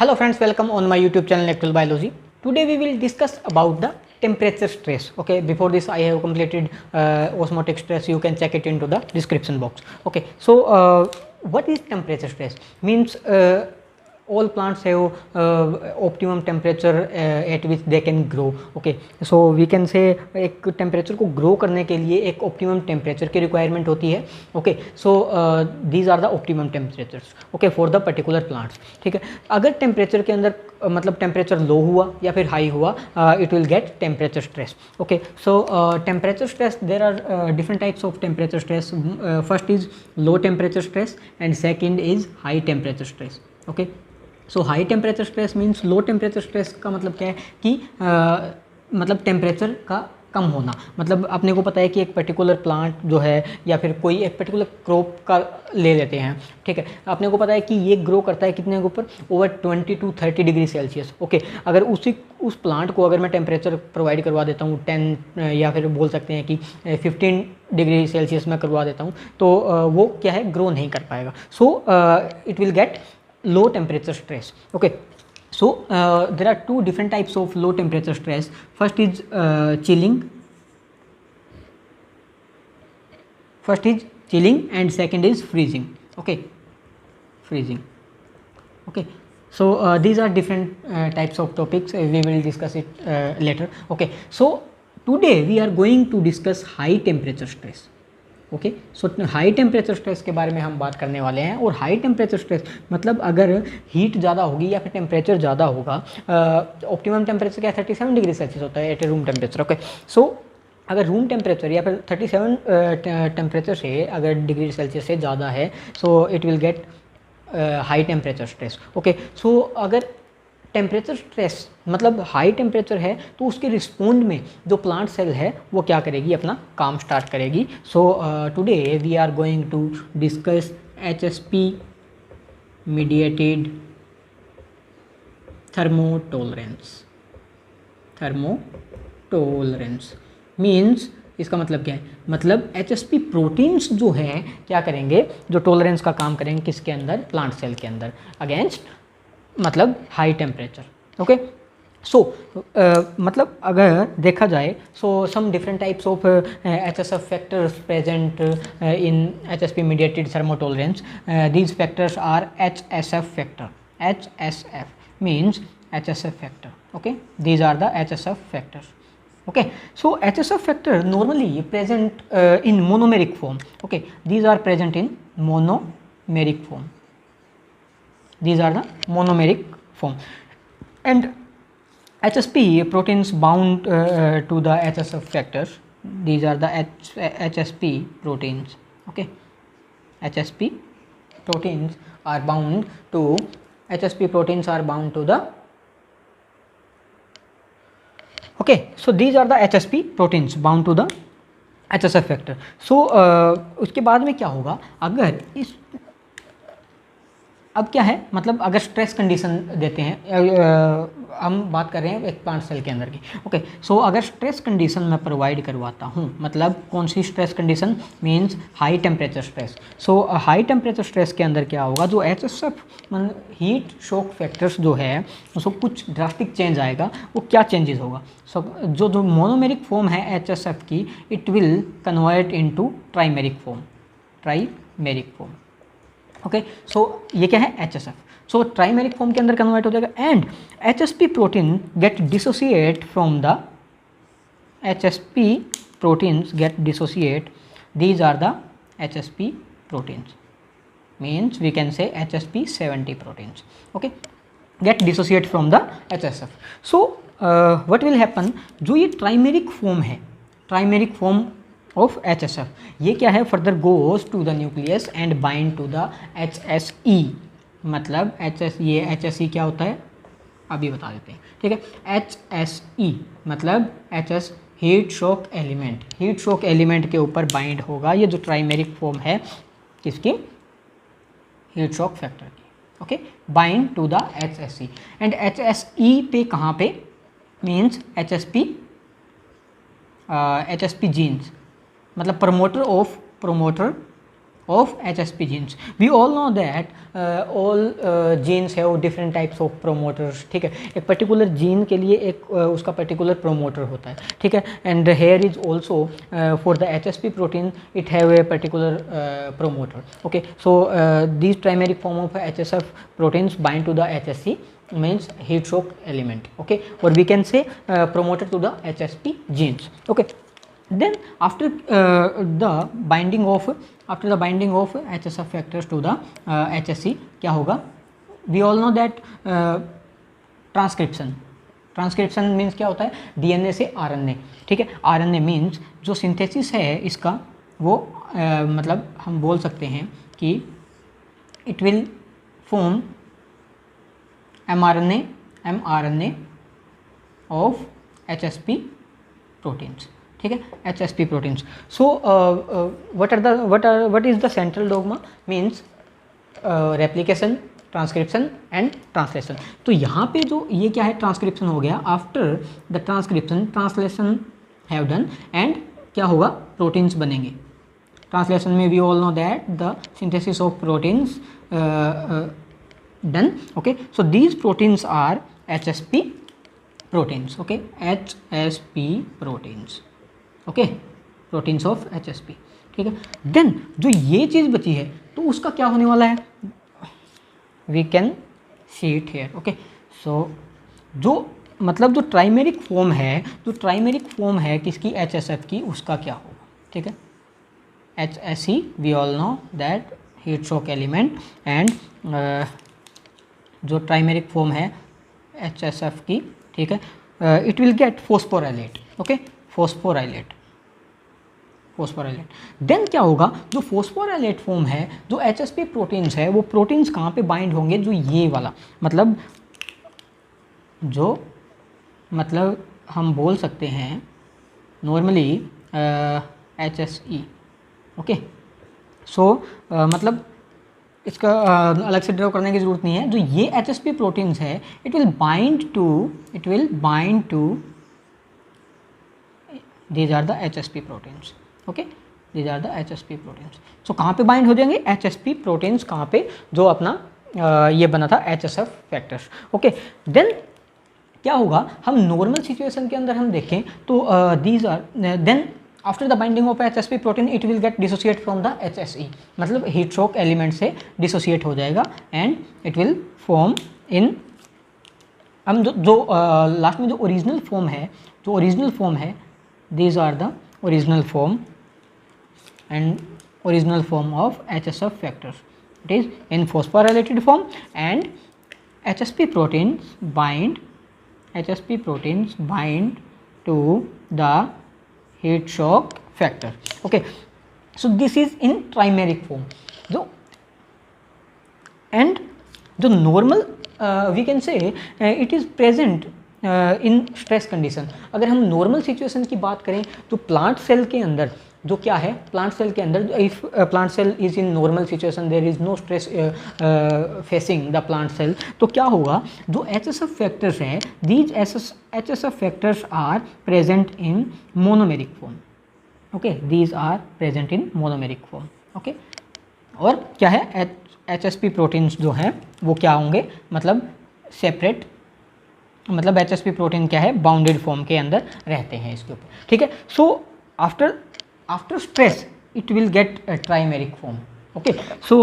Hello friends, welcome on my YouTube channel Actual Biology. Today we will discuss about the temperature stress. Okay, before this I have completed osmotic stress. You can check it into the description box. Okay, so what is temperature stress? Means all plants have optimum temperature at which they can grow. Okay, so we can say एक temperature को grow करने के लिए एक optimum temperature की requirement होती है. Okay, so these are the optimum temperatures okay for the particular plants. ठीक है, अगर टेम्परेचर के अंदर मतलब टेम्परेचर लो हुआ या फिर हाई हुआ, it will get temperature stress. Okay, so temperature stress, there are different types of temperature stress. First is low temperature stress and second is high temperature stress. Okay, so high temperature stress means low temperature stress का मतलब क्या है कि मतलब temperature का कम होना. मतलब अपने को पता है कि एक पर्टिकुलर प्लांट जो है या फिर कोई एक पर्टिकुलर क्रॉप का ले लेते हैं. ठीक है, अपने को पता है कि ये ग्रो करता है कितने के ऊपर, over 20 to 30 degree Celsius. Okay, अगर उस प्लांट को अगर मैं टेम्परेचर प्रोवाइड करवा देता हूँ 10 या फिर बोल सकते हैं कि 15 डिग्री सेल्सियस में करवा देता हूँ, तो वो क्या है, ग्रो नहीं कर पाएगा. सो it will gate low temperature stress. Okay, so there are two different types of low temperature stress. First is chilling and second is freezing. Okay, freezing. Okay, so these are different types of topics. We will discuss it later. Okay, so today we are going to discuss high temperature stress. Okay, so high temperature stress के बारे में हम बात करने वाले हैं. और high temperature stress मतलब अगर हीट ज़्यादा होगी या फिर टेम्परेचर ज़्यादा होगा, ऑप्टिमम टेम्परेचर क्या 37 डिग्री सेल्सियस होता है एट ए रूम टेम्परेचर. ओके, सो अगर रूम टेम्परेचर या फिर 37 टेम्परेचर से अगर डिग्री सेल्सियस से ज़्यादा है, so it will get high temperature stress. Okay, so अगर टेम्परेचर स्ट्रेस मतलब हाई टेम्परेचर है तो उसके रिस्पोंड में जो प्लांट सेल है वो क्या करेगी, अपना काम स्टार्ट करेगी. So today we are going to discuss HSP mediated thermotolerance means इसका मतलब क्या है, मतलब HSP प्रोटीन्स जो है क्या करेंगे, जो टॉलरेंस का काम करेंगे किसके अंदर, प्लांट सेल के अंदर अगेंस्ट मतलब हाई टेम्परेचर. ओके, सो मतलब अगर देखा जाए, so some different types of HSF factors present in HSP mediated thermotolerance. These factors are HSF factor. HSF means HSF factor. Okay, these are the HSF factors. Okay, so HSF factor normally present in monomeric form. Okay, these are present in monomeric form. These are the monomeric form, and HSP proteins bound to the HSF factors. These are the HSP proteins. Okay, HSP proteins are bound to the. Okay, so these are the HSP proteins bound to the HSF factor. So उसके बाद में क्या होगा, अगर इस अब क्या है, मतलब अगर स्ट्रेस कंडीशन देते हैं, हम बात कर रहे हैं एक प्लांट सेल के अंदर की. ओके, सो अगर स्ट्रेस कंडीशन मैं प्रोवाइड करवाता हूँ, मतलब कौन सी stress condition, means high temperature stress. So high temperature stress के अंदर क्या होगा, जो HSF हीट शॉक फैक्टर्स जो है उसको कुछ ड्रास्टिक चेंज आएगा. वो क्या चेंजेस होगा, सो जो मोनोमेरिक फॉर्म है HSF की, it will convert into trimeric form. Okay, so ये क्या है, HSF. सो ट्राइमेरिक फॉर्म के अंदर कन्वर्ट हो जाएगा and HSP protein get dissociate from the HSP proteins get dissociate. These are the HSP proteins, means we can say HSP 70 proteins. Okay, get dissociate from the HSF. So what will happen, जो ये trimeric form है, trimeric form of HSF, ये क्या है, further goes to the nucleus and bind to the HSE. मतलब ये HSE क्या होता है अभी बता देते हैं. ठीक है, HSE मतलब HS heat shock element. Heat shock element के ऊपर बाइंड होगा ये जो ट्राइमेरिक फॉर्म है किसकी, हीट शॉक फैक्टर की. Okay, bind to the HSE and HSE पे कहाँ पे, मीन्स HSP जीन्स, मतलब promoter of HSP genes. We all know that all genes have different types of promoters. ठीक है, एक पर्टिकुलर जीन के लिए एक उसका पर्टिकुलर प्रोमोटर होता है. ठीक है, and here is also for the HSP protein it have a particular promoter. Okay, so these trimeric form of HSF proteins bind to the HSC means heat shock element. Okay, or we can say promoter to the HSP genes. Okay, then after the binding of HSF factors to the HSC क्या होगा? We all know that transcription means क्या होता है? DNA से RNA. ठीक है, RNA means जो synthesis है इसका वो मतलब हम बोल सकते हैं कि it will form mRNA of HSP proteins. ठीक है, HSP proteins. So what is the central dogma? Means replication, transcription and translation. तो यहाँ पे जो ये क्या है, ट्रांसक्रिप्शन हो गया. After the transcription translation have done and क्या होगा, प्रोटीन्स बनेंगे. ट्रांसलेशन में we all know that the synthesis of proteins done. Okay, so these proteins are HSP proteins. Okay, HSP proteins. Okay, proteins of HSP. ठीक है, then जो ये चीज़ बची है तो उसका क्या होने वाला है, we can see it here. Okay, so जो मतलब जो ट्राइमेरिक फॉर्म है किसकी, HSF की, उसका क्या होगा. ठीक है, HSE we all know that heat shock element and जो ट्राइमेरिक फॉर्म है HSF की. ठीक है, it will get phosphorylate. Okay, phosphorylate. Then क्या होगा, जो फॉस्फोराइलेट फॉर्म है, जो HSP प्रोटीन्स है, वो प्रोटीन्स कहाँ पे बाइंड होंगे, जो ये वाला मतलब हम बोल सकते हैं नॉर्मली HSE. ओके, सो मतलब इसका अलग से ड्रॉ करने की ज़रूरत नहीं है. जो ये HSP प्रोटीन्स है, it will bind to these are the HSP proteins. Okay, these are the HSP proteins. So कहाँ पे बाइंड हो जाएंगे, HSP प्रोटीन्स कहाँ पे, जो अपना ये बना था HSF फैक्टर्स. ओके, देन क्या होगा, हम नॉर्मल सिचुएशन के अंदर हम देखें तो these are then after the binding of HSP protein it will get dissociate from the HSE. मतलब हीट शॉक एलिमेंट से डिसोसिएट हो जाएगा and it will form in हम जो लास्ट में जो ओरिजिनल फॉर्म है these are the original form of HSF factors. It is in phosphorylated form and HSP proteins bind to the heat shock factor. Okay, so this is in trimeric form. जो normal we can say it is present in stress condition. अगर हम normal situation की बात करें तो plant cell के अंदर जो क्या है, प्लांट सेल के अंदर if plant cell is in normal situation, there is no stress facing the plant cell, तो क्या होगा, जो HSF फैक्टर्स हैं, these HSF factors are present in monomeric form. Okay, these are present in monomeric form. Okay, और क्या है, HSP proteins जो हैं वो क्या होंगे, मतलब सेपरेट, मतलब HSP प्रोटीन क्या है, बाउंडेड फॉर्म के अंदर रहते हैं इसके ऊपर. ठीक है, सो after stress it will get a trimeric form. Okay, so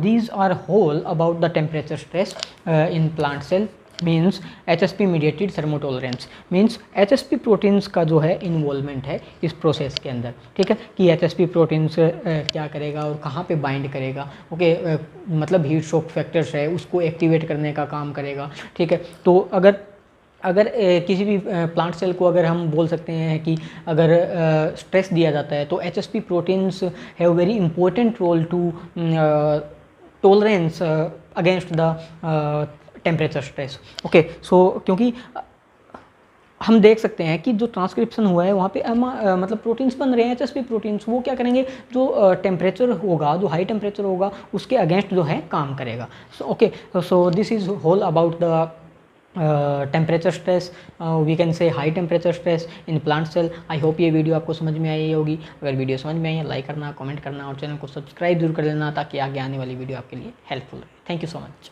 these are whole about the temperature stress in plant cell. means HSP mediated thermotolerance means HSP proteins का जो है इन्वॉल्वमेंट है इस प्रोसेस के अंदर. ठीक है, कि HSP प्रोटीन्स क्या करेगा और कहाँ पे बाइंड करेगा. ओके, मतलब हीट शॉक फैक्टर्स है उसको एक्टिवेट करने का काम करेगा. ठीक है, तो अगर किसी भी प्लांट सेल को अगर हम बोल सकते हैं कि अगर स्ट्रेस दिया जाता है तो HSP proteins have very important role to tolerance against the temperature stress. Okay, so क्योंकि हम देख सकते हैं कि जो ट्रांसक्रिप्शन हुआ है वहाँ पे मतलब प्रोटीन्स बन रहे हैं HSP प्रोटीन्स, वो क्या करेंगे, जो टेम्परेचर होगा, जो हाई टेम्परेचर होगा उसके अगेंस्ट जो है काम करेगा. So okay, so this is whole about the temperature stress, we can say high temperature stress in plant cell. I hope ये वीडियो आपको समझ में आई होगी। अगर वीडियो समझ में आई है लाइक करना, कमेंट करना और चैनल को सब्सक्राइब जरूर कर लेना ताकि आगे आने वाली वीडियो आपके लिए हेल्पफुल हो। Thank you so much.